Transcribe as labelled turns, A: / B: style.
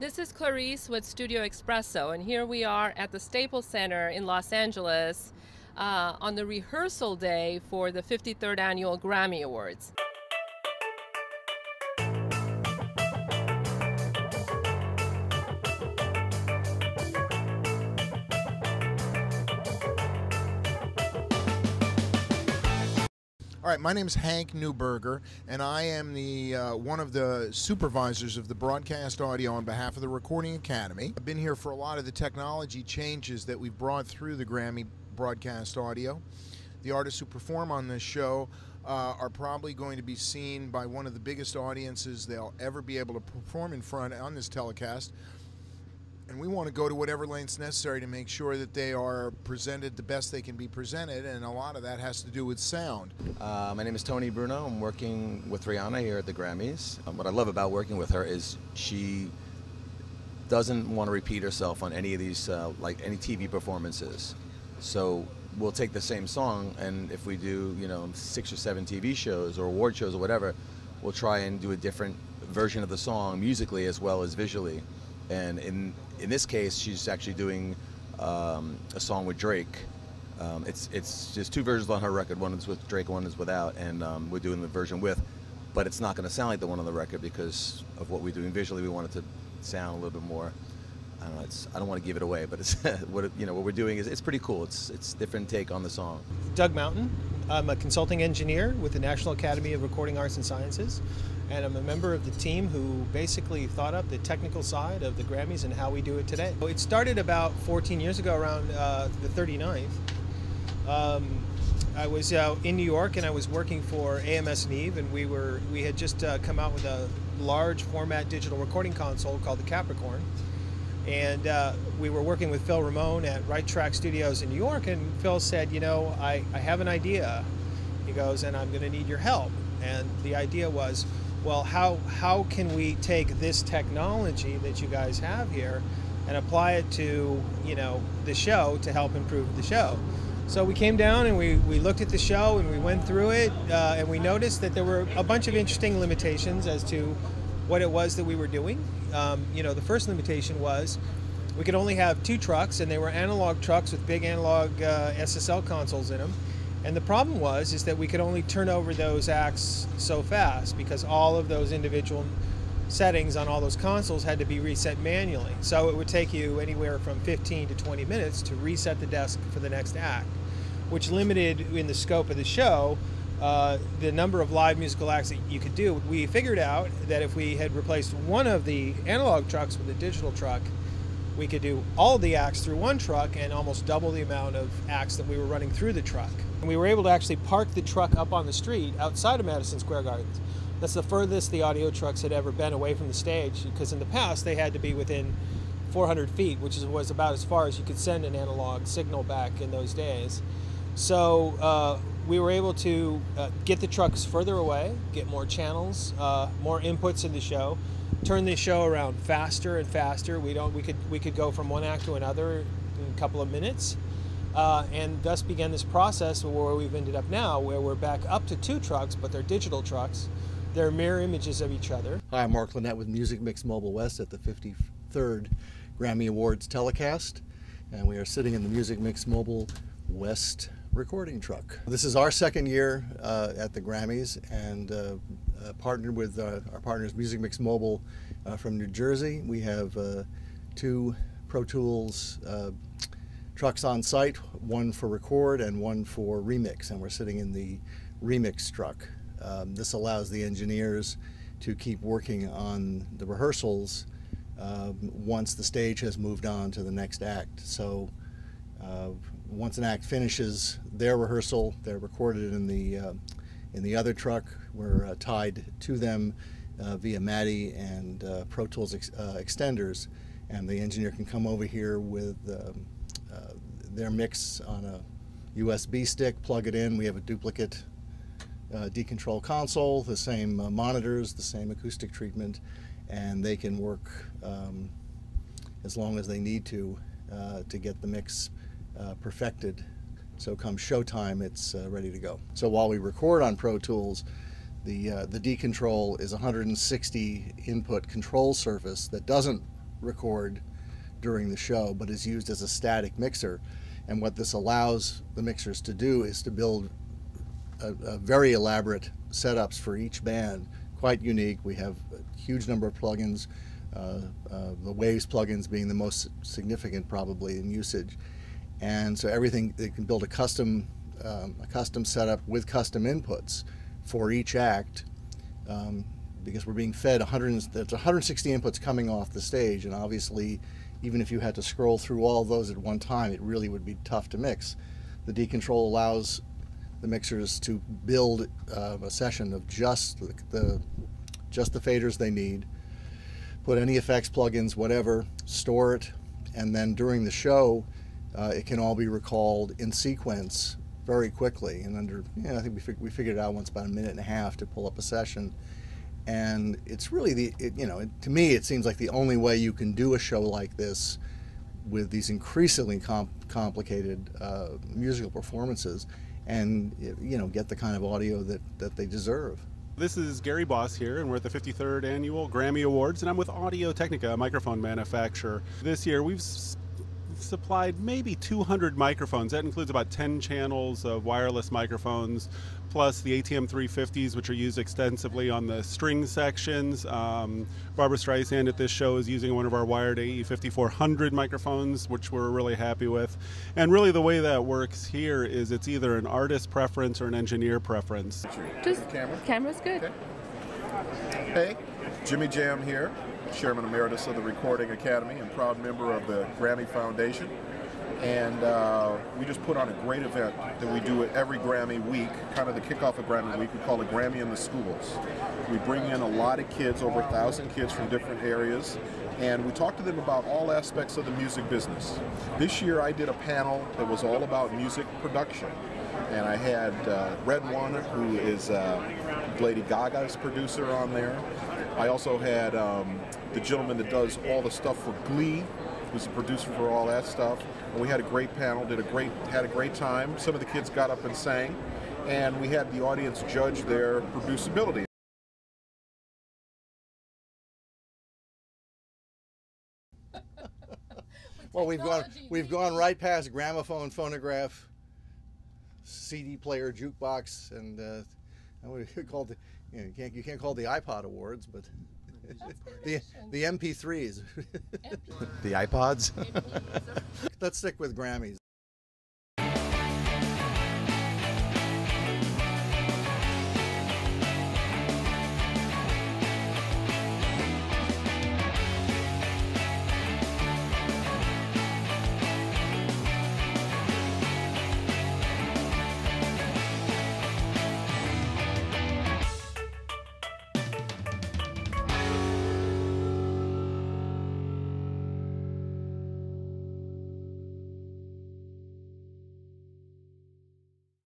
A: This is Clarice with Studio Espresso, and here we are at the Staples Center in Los Angeles on the rehearsal day for the 53rd Annual Grammy Awards.
B: All right, my name is Hank Neuberger, and I am the one of the supervisors of the broadcast audio on behalf of the Recording Academy. I've been here for a lot of the technology changes that we've brought through the Grammy broadcast audio. The artists who perform on this show are probably going to be seen by one of the biggest audiences they'll ever be able to perform in front on this telecast. And we want to go to whatever lengths necessary to make sure that they are presented the best they can be presented, and a lot of that has to do with sound.
C: My name is Tony Bruno. I'm working with Rihanna here at the Grammys. What I love about working with her is she doesn't want to repeat herself on any of these, like any TV performances. So we'll take the same song, and if we do, 6 or 7 TV shows or award shows or whatever, we'll try and do a different version of the song musically as well as visually. And in this case, she's actually doing a song with Drake. It's just 2 versions on her record. One is with Drake, one is without, and we're doing the version with. But it's not going to sound like the one on the record because of what we're doing visually. We want it to sound a little bit more. I don't know. I don't want to give it away, but it's what we're doing is it's pretty cool. It's a different take on the song.
D: Doug Mountain. I'm a consulting engineer with the National Academy of Recording Arts and Sciences, and I'm a member of the team who basically thought up the technical side of the Grammys and how we do it today. It started about 14 years ago, around the 39th. I was in New York, and I was working for AMS Neve, and we had just come out with a large format digital recording console called the Capricorn. And we were working with Phil Ramone at Right Track Studios in New York, and Phil said, I have an idea. He goes, and I'm going to need your help. And the idea was, well, how can we take this technology that you guys have here and apply it to, the show to help improve the show? So we came down and we looked at the show and we went through it, and we noticed that there were a bunch of interesting limitations as to what it was that we were doing. The first limitation was we could only have 2 trucks, and they were analog trucks with big analog SSL consoles in them. And the problem is that we could only turn over those acts so fast because all of those individual settings on all those consoles had to be reset manually. So it would take you anywhere from 15 to 20 minutes to reset the desk for the next act, which limited in the scope of the show the number of live musical acts that you could do. We figured out that if we had replaced one of the analog trucks with a digital truck, we could do all the acts through one truck and almost double the amount of acts that we were running through the truck. And we were able to actually park the truck up on the street outside of Madison Square Gardens. That's the furthest the audio trucks had ever been away from the stage, because in the past they had to be within 400 feet, which was about as far as you could send an analog signal back in those days. So we were able to get the trucks further away, get more channels, more inputs in the show, turn the show around faster and faster. We could go from one act to another in a couple of minutes, and thus began this process where we've ended up now, where we're back up to 2 trucks, but they're digital trucks. They're mirror images of each other.
E: Hi, I'm Mark Lynette with Music Mix Mobile West at the 53rd Grammy Awards telecast, and we are sitting in the Music Mix Mobile West recording truck. This is our 2nd year at the Grammys, and partnered with our partners Music Mix Mobile from New Jersey. We have 2 Pro Tools trucks on site, one for record and one for remix, and we're sitting in the remix truck. This allows the engineers to keep working on the rehearsals once the stage has moved on to the next act. So once an act finishes their rehearsal, they're recorded in the other truck. We're tied to them via MADI and Pro Tools extenders, and the engineer can come over here with their mix on a USB stick, plug it in. We have a duplicate decontrol console, the same monitors, the same acoustic treatment, and they can work as long as they need to get the mix perfected. So come showtime, it's ready to go. So while we record on Pro Tools, the decontrol is 160 input control surface that doesn't record during the show, but is used as a static mixer. And what this allows the mixers to do is to build a very elaborate setups for each band, quite unique. We have a huge number of plugins, the Waves plugins being the most significant probably in usage. And so everything, they can build a custom setup with custom inputs for each act, because we're being fed 160 inputs coming off the stage, and obviously even if you had to scroll through all those at one time, it really would be tough to mix. The decontrol allows the mixers to build a session of just the faders they need, put any effects, plugins, whatever, store it, and then during the show it can all be recalled in sequence very quickly. And under, I think we figured it out once, about a minute and a half to pull up a session. And it's really to me it seems like the only way you can do a show like this with these increasingly complicated musical performances and get the kind of audio that they deserve.
F: This is Gary Boss here, and we're at the 53rd Annual Grammy Awards, and I'm with Audio Technica, a microphone manufacturer. This year we've supplied maybe 200 microphones. That includes about 10 channels of wireless microphones, plus the ATM 350s, which are used extensively on the string sections. Barbara Streisand at this show is using one of our wired AE 5400 microphones, which we're really happy with. And really the way that works here is it's either an artist preference or an engineer preference.
A: Just camera's good.
G: Okay. Hey, Jimmy Jam here, Chairman Emeritus of the Recording Academy and proud member of the Grammy Foundation. And we just put on a great event that we do at every Grammy week, kind of the kickoff of Grammy week. We call it Grammy in the Schools. We bring in a lot of kids, over 1,000 kids from different areas, and we talk to them about all aspects of the music business. This year I did a panel that was all about music production. And I had Red One, who is Lady Gaga's producer, on there. I also had the gentleman that does all the stuff for Glee, who's the producer for all that stuff. And we had a great panel, had a great time. Some of the kids got up and sang, and we had the audience judge their producibility.
E: Well, we've gone right past gramophone, phonograph, CD player, jukebox, and what we call the you can't call the iPod Awards, but the MP3s.
C: The iPods?
E: Let's stick with Grammys.